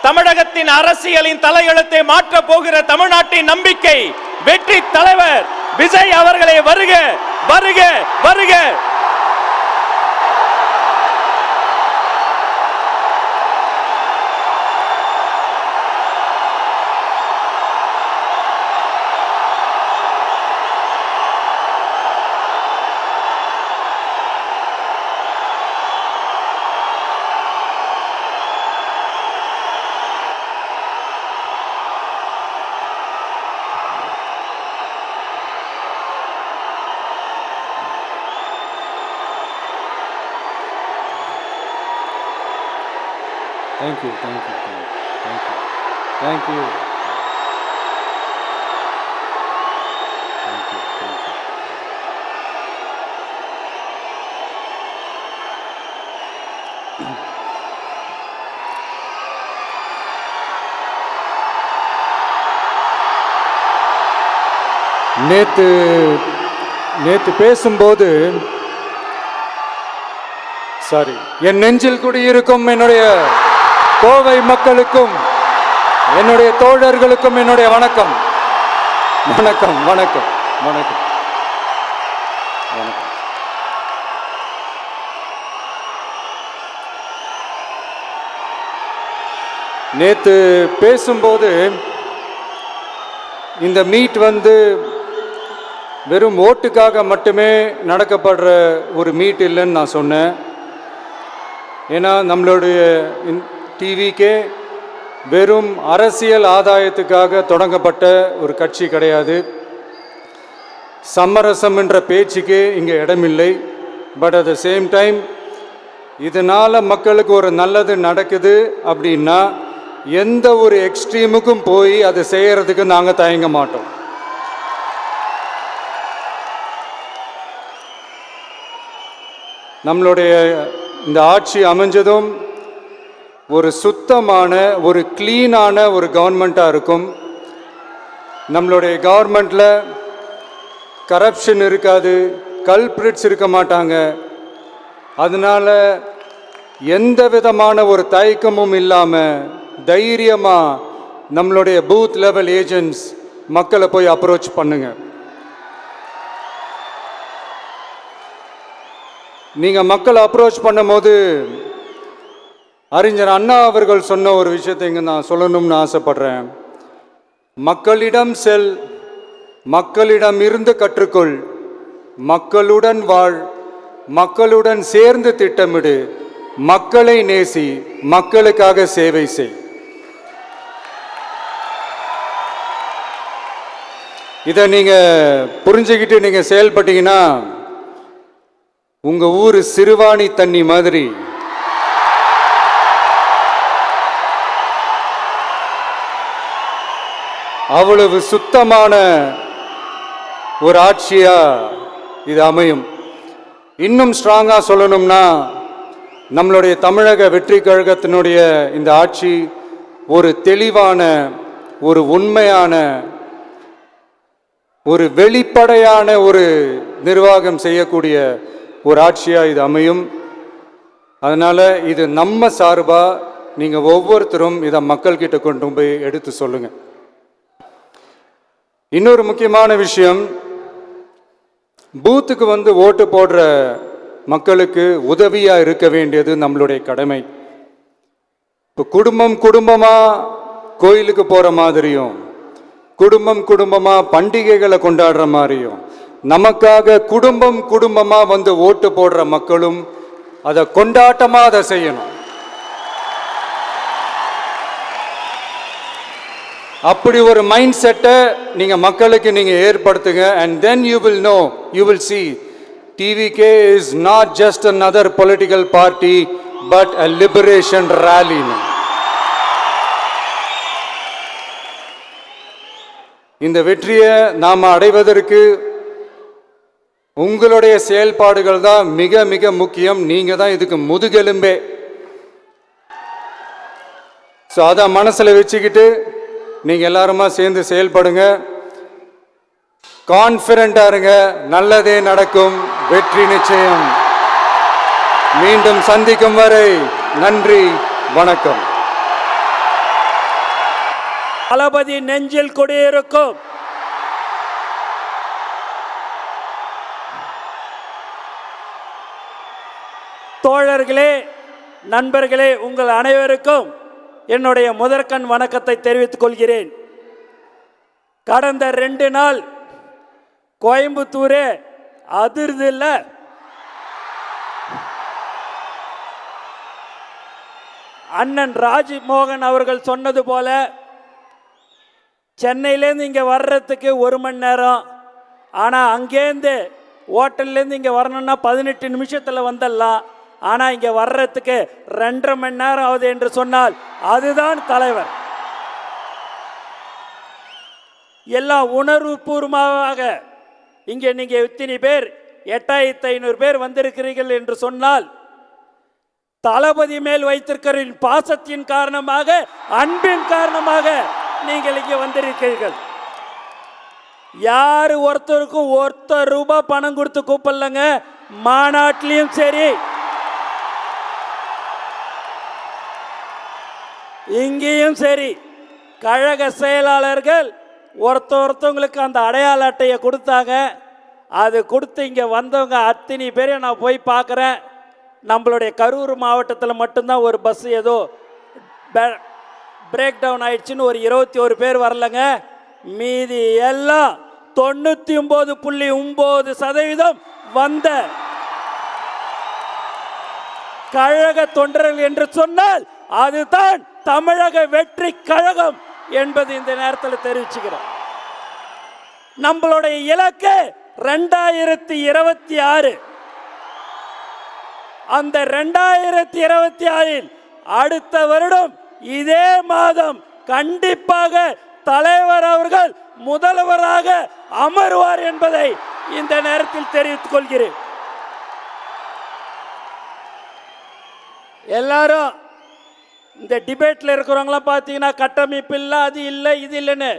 தமிழகத்தின் அரசியலின் தலையெழுத்தை மாற்ற போகிற தமிழ்நாட்டின் நம்பிக்கை வெற்றி தலைவர் விஜய் அவர்களே வருக வருக வருக. Thank you, thank you, thank you, thank you, thank you, thank you. நேத்து பேசும்போது சாரி என் நெஞ்சில் குடியிருக்கும் என்னுடைய கோவை மக்களுக்கும் என்னுடைய தோழர்களுக்கும் என்னுடைய வணக்கம் வணக்கம் வணக்கம் வணக்கம் வணக்கம். நேத்து பேசும்போது இந்த மீட் வெறும் ஓட்டுக்காக மட்டுமே நடக்கப்படுற ஒரு மீட் இல்லைன்னு நான் சொன்னேன். ஏன்னா நம்மளுடைய டிவிக்கே வெறும் அரசியல் ஆதாயத்துக்காக தொடங்கப்பட்ட ஒரு கட்சி கிடையாது. சமரசம் என்ற பேச்சுக்கு இங்கே இடமில்லை. But at the same time இதனால் மக்களுக்கு ஒரு நல்லது நடக்குது அப்படின்னா எந்த ஒரு எக்ஸ்ட்ரீமுக்கும் போய் அதை செய்கிறதுக்கு நாங்கள் தயங்க மாட்டோம். நம்மளுடைய இந்த ஆட்சி அமைஞ்சதும் ஒரு சுத்தமான ஒரு க்ளீனான ஒரு கவர்மெண்ட்டாக இருக்கும். நம்மளுடைய கவர்மெண்ட்டில் கரப்ஷன் இருக்காது, கல்பிரிட்ஸ் இருக்க மாட்டாங்க. அதனால் எந்த விதமான ஒரு தயக்கமும் இல்லாமல் தைரியமாக நம்மளுடைய பூத் லெவல் ஏஜென்ட்ஸ் மக்களை போய் அப்ரோச் பண்ணுங்க. நீங்கள் மக்களை அப்ரோச் பண்ணும்போது அறிஞர் அண்ணா அவர்கள் சொன்ன ஒரு விஷயத்தை இங்கே நான் சொல்லணும்னு ஆசைப்படுறேன். மக்களிடம் செல், மக்களிடம் இருந்து கற்றுக்கொள், மக்களுடன் வாழ், மக்களுடன் சேர்ந்து திட்டமிடு, மக்களை நேசி, மக்களுக்காக சேவை செய். இதை நீங்கள் புரிஞ்சுக்கிட்டு நீங்கள் செயல்பட்டீங்கன்னா உங்கள் ஊர் சிறுவாணி தண்ணி மாதிரி அவ்வளவு சுத்தமான ஒரு ஆட்சியா இது அமையும். இன்னும் ஸ்ட்ராங்கா சொல்லணும்னா நம்மளுடைய தமிழக வெற்றி கழகத்தினுடைய இந்த ஆட்சி ஒரு தெளிவான, ஒரு உண்மையான, ஒரு வெளிப்படையான ஒரு நிர்வாகம் செய்யக்கூடிய ஒரு ஆட்சியா இது அமையும். அதனால இது நம்ம சார்பா நீங்க ஒவ்வொருத்தரும் இதை மக்கள்கிட்ட கொண்டு போய் எடுத்து சொல்லுங்க. இன்னொரு முக்கியமான விஷயம், பூத்துக்கு ஓட்டு போடுற மக்களுக்கு உதவியா இருக்க வேண்டியது நம்மளுடைய கடமை. இப்போ குடும்பம் குடும்பமா கோயிலுக்கு போற மாதிரியும், குடும்பம் குடும்பமா பண்டிகைகளை கொண்டாடுற மாதிரியும், நமக்காக குடும்பம் குடும்பமா ஓட்டு போடுற மக்களும் அதை கொண்டாட்டமா அதை செய்யணும். அப்படி ஒரு மைண்ட் செட்டை நீங்க மக்களுக்கு நீங்க ஏற்படுத்துங்க. and then you will know, you will see TVK is not just another political party but a liberation rally. இந்த வெற்றியை நாம அடைவதற்கு உங்களுடைய செயல்பாடுகள் தான் மிக மிக முக்கியம். நீங்க தான் இதுக்கு முதுகெலும்பே. ஸோ அதை மனசில் வச்சுக்கிட்டு நீங்க எல்லாருமா சேர்ந்து செயல்படுங்க. கான்ஃபிடென்ட்டா இருங்க, நல்லதே நடக்கும், வெற்றி நிச்சயம். மீண்டும் சந்திக்கும் வரை நன்றி, வணக்கம். தளபதி நெஞ்சில் குடியிருக்கும். தோழர்களே, நண்பர்களே, உங்கள் அனைவருக்கும் என்னுடைய முதற்கண் வணக்கத்தை தெரிவித்துக் கொள்கிறேன். கடந்த 2 நாள் கோயம்புத்தூரே அதிர்து இல்ல. அண்ணன் ராஜ்மோகன் அவர்கள் சொன்னது போல சென்னையிலேருந்து இங்கே வர்றதுக்கு 1 மணி நேரம், ஆனால் அங்கேருந்து ஹோட்டல்லேருந்து இங்கே வரணும்னா 18 நிமிஷத்தில் வந்துடலாம். ஆனால் இங்கே வர்றதுக்கு 2.5 மணி நேரம் ஆகுது என்று சொன்னால் அதுதான் தலைவர். எல்லாம் உணர்வுபூர்வமாக இங்கே நீங்கள் இத்தனை பேர் 8500 பேர் வந்திருக்கிறீர்கள் என்று சொன்னால் தளபதி மேல் வைத்திருக்கிற பாசத்தின் காரணமாக, அன்பின் காரணமாக நீங்கள் இங்கே வந்திருக்கிறீர்கள். யாரு ஒருத்தருக்கும் ₹1 பணம் கொடுத்து கூப்பிடலங்க. மாநாட்டிலையும் சரி, இங்கேயும் சரி, கழக செயலாளர்கள் ஒருத்தவங்களுக்கு அந்த அடையாள அட்டையை கொடுத்தாங்க. அது கொடுத்து இங்கே வந்தவங்க அத்தனை பேரை நான் போய் பார்க்குறேன். நம்மளுடைய கரூர் மாவட்டத்தில் மட்டும்தான் ஒரு பஸ் ஏதோ பிரேக் டவுன் ஆயிடுச்சுன்னு ஒரு 21 பேர் வரலங்க. மீதி எல்லாம் 99.9% வந்த கழக தொண்டர்கள் என்று சொன்னால் அதுதான் தமிழக வெற்றி கழகம் என்பது இந்த நேரத்தில் தெரிவிச்சுக்கிறோம். நம்மளுடைய இலக்கு 2026. அந்த 2026 அடுத்த வருடம் இதே மாதம் கண்டிப்பாக தலைவர் அவர்கள் முதல்வராக அமர்வார் என்பதை இந்த நேரத்தில் தெரிவித்துக் கொள்கிறேன். எல்லாரும் இந்த டிபேட்டில் இருக்கிறவங்களாம் பார்த்தீங்கன்னா கட்டமைப்பு இல்லை, அது இல்லை, இது இல்லைன்னு.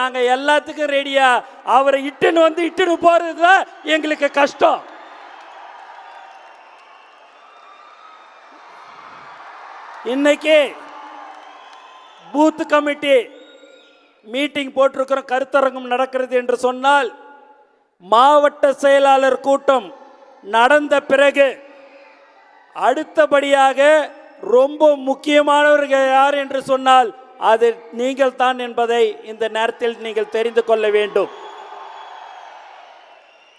நாங்கள் எல்லாத்துக்கும் ரெடியா. அவரை இட்டுன்னு போகிறது தான் எங்களுக்கு கஷ்டம். இன்னைக்கு பூத் கமிட்டி மீட்டிங் போட்டிருக்கிறோம், கருத்தரங்கம் நடக்கிறது என்று சொன்னால் மாவட்ட செயலாளர் கூட்டம் நடந்த பிறகு அடுத்தபடியாக ரொம்ப முக்கியமானவர்கள் யார் என்று சொன்னால் அது நீங்கள் தான் என்பதை இந்த நேரத்தில் நீங்கள் தெரிந்து கொள்ள வேண்டும்.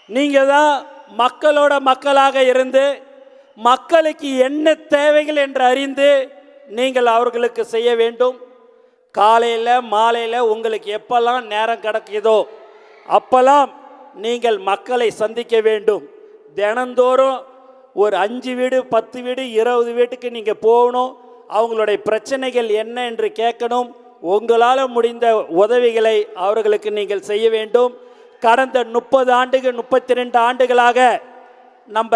நீங்கள் தான் மக்களோட மக்களாக இருந்து மக்களுக்கு என்ன தேவைகள் என்று அறிந்து நீங்கள் அவர்களுக்கு செய்ய வேண்டும். காலையில் மாலையில் உங்களுக்கு எப்பெல்லாம் நேரம் கிடைக்குதோ அப்பெல்லாம் நீங்கள் மக்களை சந்திக்க வேண்டும். தினந்தோறும் ஒரு 5 வீடு 10 வீடு 20 வீட்டுக்கு நீங்கள் போகணும். அவங்களுடைய பிரச்சனைகள் என்ன என்று கேட்கணும். உங்களால் முடிந்த உதவிகளை அவர்களுக்கு நீங்கள் செய்ய வேண்டும். கடந்த 30 ஆண்டுகள் 32 ஆண்டுகளாக நம்ம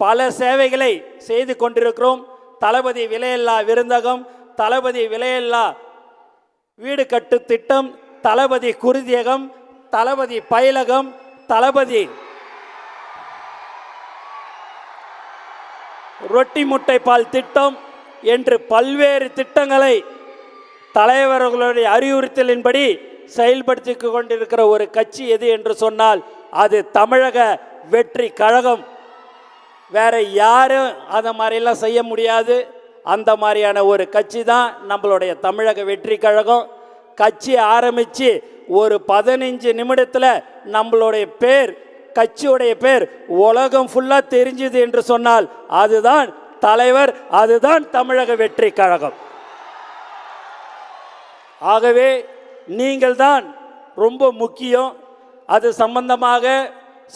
பல சேவைகளை செய்து கொண்டிருக்கிறோம். தளபதி விலையில்லா விருந்தகம், தளபதி விலையில்லா வீடு கட்டு திட்டம், தளபதி குருதியகம், தளபதி பயிலகம், தளபதி ரொட்டி முட்டை பால் திட்டம் என்று பல்வேறு திட்டங்களை தலைவர்களுடைய அறிவுறுத்தலின்படி செயல்படுத்தி கொண்டிருக்கிற ஒரு கட்சி எது என்று சொன்னால் அது தமிழக வெற்றி கழகம். வேற யாரும் அந்த மாதிரிலாம் செய்ய முடியாது. அந்த மாதிரியான ஒரு கட்சி தான் நம்மளுடைய தமிழக வெற்றி கழகம். கட்சி ஆரம்பித்து ஒரு 15 நிமிடத்தில் நம்மளுடைய பேர், கட்சியுடைய பேர் உலகம் ஃபுல்லாக தெரிஞ்சுது என்று சொன்னால் அதுதான் தலைவர், அதுதான் தமிழக வெற்றி கழகம். ஆகவே நீங்கள் தான் ரொம்ப முக்கியம். அது சம்பந்தமாக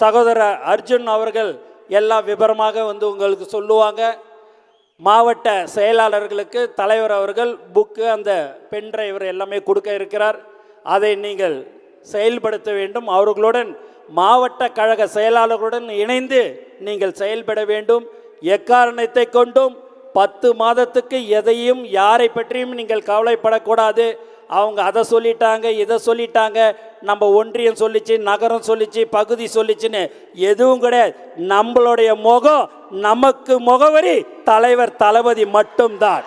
சகோதரர் அர்ஜுன் அவர்கள் எல்லா விபரமாக வந்து உங்களுக்கு சொல்லுவாங்க. மாவட்ட செயலாளர்களுக்கு தலைவர் அவர்கள் புக்கு, அந்த பென் டிரைவர் எல்லாமே கொடுக்க இருக்கிறார். அதை நீங்கள் செயல்படுத்த வேண்டும். அவர்களுடன் மாவட்ட கழக செயலாளர்களுடன் இணைந்து நீங்கள் செயல்பட வேண்டும். எக்காரணத்தை கொண்டும் 10 மாதத்துக்கு எதையும் யாரை பற்றியும் நீங்கள் கவலைப்படக்கூடாது. அவங்க அதை சொல்லிட்டாங்க, இதை சொல்லிட்டாங்க, நம்ம ஒன்றியம் சொல்லிச்சு, நகரம் சொல்லிச்சு, பகுதி சொல்லிச்சுன்னு எதுவும் கிடையாது. நம்மளுடைய முகம், நமக்கு முகவரி தலைவர் தளபதி மட்டும்தான்.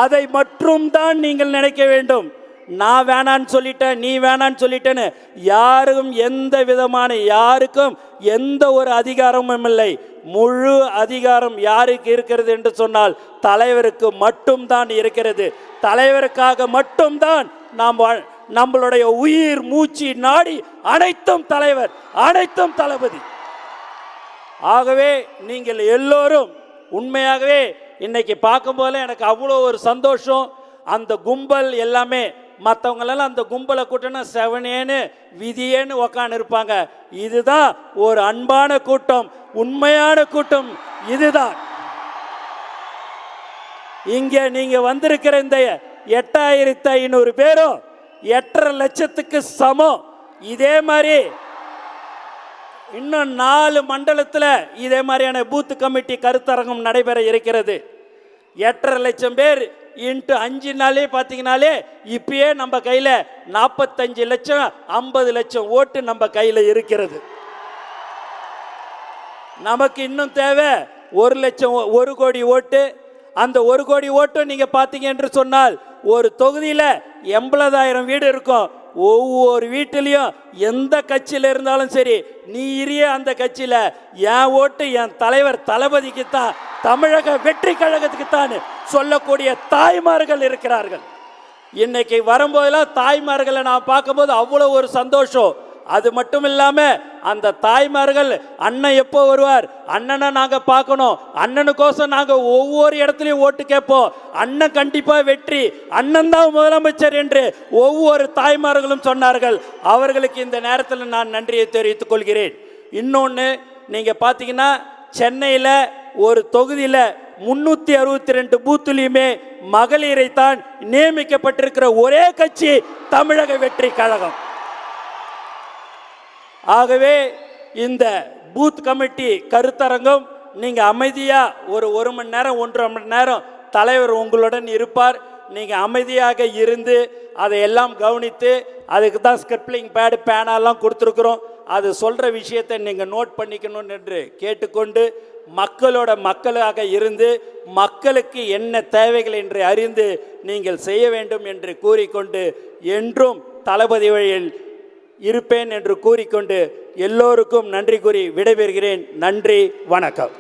அதை மட்டும் தான் நீங்கள் நினைக்க வேண்டும். நான் வேணான்னு சொல்லிட்டேன், நீ வேணான்னு சொல்லிட்டேன்னு யாரும் எந்த விதமான யாருக்கும் எந்த ஒரு அதிகாரமும் இல்லை. முழு அதிகாரம் யாருக்கு இருக்கிறது என்று சொன்னால் தலைவருக்கு மட்டும்தான் இருக்கிறது. தலைவருக்காக மட்டும்தான் நாம் நம்மளுடைய உயிர் மூச்சு நாடி அனைத்தும் தலைவர், அனைத்தும் தளபதி. ஆகவே நீங்கள் எல்லோரும் உண்மையாகவே இன்னைக்கு பார்க்கும்போது எனக்கு அவ்வளோ ஒரு சந்தோஷம். அந்த கும்பல் எல்லாமே மற்றவங்களெல்லாம் அந்த கும்பலை கூட்டினா செவனேன்னு விதியேன்னு உக்காந்து இருப்பாங்க. இதுதான் ஒரு அன்பான கூட்டம், உண்மையான கூட்டம். இதுதான் இங்கே நீங்க வந்திருக்கிற இந்த 8500 பேரும் 8.5 லட்சத்துக்கு சமம். இதே மாதிரி இன்னும் 4 மண்டலத்தில் இதே மாதிரியான பூத் கமிட்டி கருத்தரங்கம் நடைபெற இருக்கிறது. 8.5 லட்சம் பேர் இன்ட்டு 5 நாளே பார்த்தீங்கனாலே இப்பயே நம்ம கையில் 45 லட்சம் 50 லட்சம் ஓட்டு நம்ம கையில் இருக்கிறது. நமக்கு இன்னும் தேவை 1 கோடி ஓட்டு. அந்த 1 கோடி ஓட்டும் நீங்க பார்த்தீங்க என்று சொன்னால் ஒரு தொகுதியில் 80,000 வீடு இருக்கும். ஒவ்வொரு வீட்டிலையும் எந்த கட்சியில் இருந்தாலும் சரி, நீ இரிய அந்த கட்சியில் என் ஓட்டு என் தலைவர் தளபதிக்கு தான், தமிழக வெற்றி கழகத்துக்கு தான் சொல்லக்கூடிய தாய்மார்கள் இருக்கிறார்கள். இன்னைக்கு வரும்போதெல்லாம் தாய்மார்களை நான் பார்க்கும்போது அவ்வளோ ஒரு சந்தோஷம். அது மட்டும் இல்லாமல் அந்த தாய்மார்கள் அண்ணன் எப்போ வருவார், அண்ணனை நாங்கள் பார்க்கணும், அண்ணனுக்கோசம் நாங்கள் ஒவ்வொரு இடத்துலையும் ஓட்டு கேட்போம், அண்ணன் கண்டிப்பாக வெற்றி, அண்ணன் தான் முதலமைச்சர் என்று ஒவ்வொரு தாய்மார்களும் சொன்னார்கள். அவர்களுக்கு இந்த நேரத்தில் நான் நன்றியை தெரிவித்துக் கொள்கிறேன். இன்னொன்று, நீங்கள் பார்த்தீங்கன்னா சென்னையில் ஒரு தொகுதியில் 362 பூத்துலையுமே மகளிரை தான் நியமிக்கப்பட்டிருக்கிற ஒரே கட்சி தமிழக வெற்றி கழகம். ஆகவே இந்த பூத் கமிட்டி கருத்தரங்கம் நீங்கள் அமைதியாக ஒரு மணி நேரம் 1.5 மணி நேரம் தலைவர் உங்களுடன் இருப்பார். நீங்கள் அமைதியாக இருந்து அதையெல்லாம் கவனித்து, அதுக்கு தான் ஸ்கிரிப்டிங் பேடு பேனாலாம் கொடுத்துருக்குறோம், அது சொல்கிற விஷயத்தை நீங்கள் நோட் பண்ணிக்கணும் என்று கேட்டுக்கொண்டு, மக்களாக இருந்து மக்களுக்கு என்ன தேவைகள் என்று அறிந்து நீங்கள் செய்ய வேண்டும் என்று கூறிக்கொண்டு, என்றும் தளபதி வழியில் இருப்பேன் என்று கூறிக்கொண்டு எல்லோருக்கும் நன்றி கூறி விடைபெறுகிறேன். நன்றி, வணக்கம்.